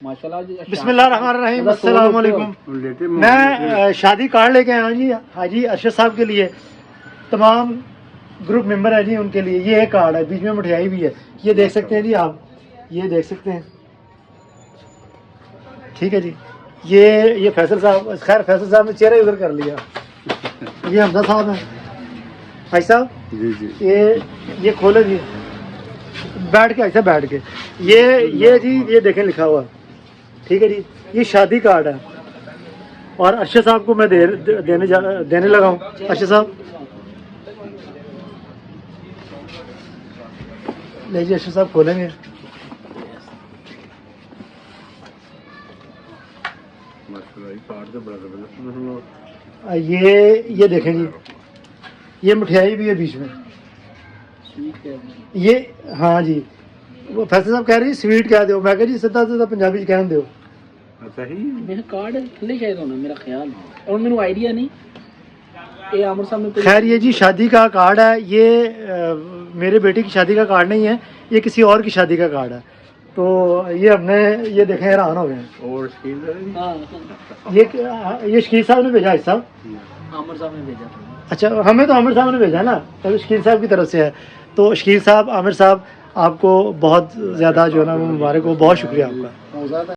माशाल्लाह। बिस्मिल्लाहिर्रहमानिर्रहीम, अस्सलाम वालेकुम। मैं शादी कार्ड लेके आया हूँ जी हाजी अरशद साहब के लिए। तमाम ग्रुप मेंबर है जी उनके लिए। ये एक कार्ड है, बीच में मिठाई भी है, ये देख सकते हैं जी आप, ये देख सकते हैं। ठीक है जी। ये फैसल साहब, खैर फैसल साहब ने चेहरा ही उधर कर लिया। ये हमजा साहब हैं, भाई साहब जी जी। ये खोले जी, बैठ के ऐसा बैठ के। ये जी ये देखें लिखा हुआ, ठीक है जी। ये शादी कार्ड है और अरशद साहब को मैं देने लगा हूँ। अरशद साहब लीजिए, अरशद साहब खोलेंगे। ये देखें जी, ये मिठाई भी है बीच में। ये हाँ जी, वो फैसल साहब कह रहे हैं स्वीट क्या दो, मैं कह जी सीधा सीधा पंजाबी कहन दो। अच्छा ही मेरा कार्ड थल्ले शायद होना मेरा ख्याल, और मेनू आइडिया नहीं। ये आमिर साहब ने खैर ये जी शादी का कार्ड है, ये मेरे बेटे की शादी का कार्ड नहीं है, ये किसी और की शादी का कार्ड है। तो ये हमने ये देखें हैरान हो गए। और ये शकील साहब ने भेजा है साहब, आमिर साहब ने भेजा था। अच्छा हमें तो आमिर साहब ने भेजा ना, तो शकील साहब की तरफ से है। तो शकील साहब, आमिर साहब, आपको बहुत ज़्यादा जो है ना मुबारक हो, बहुत शुक्रिया आपका।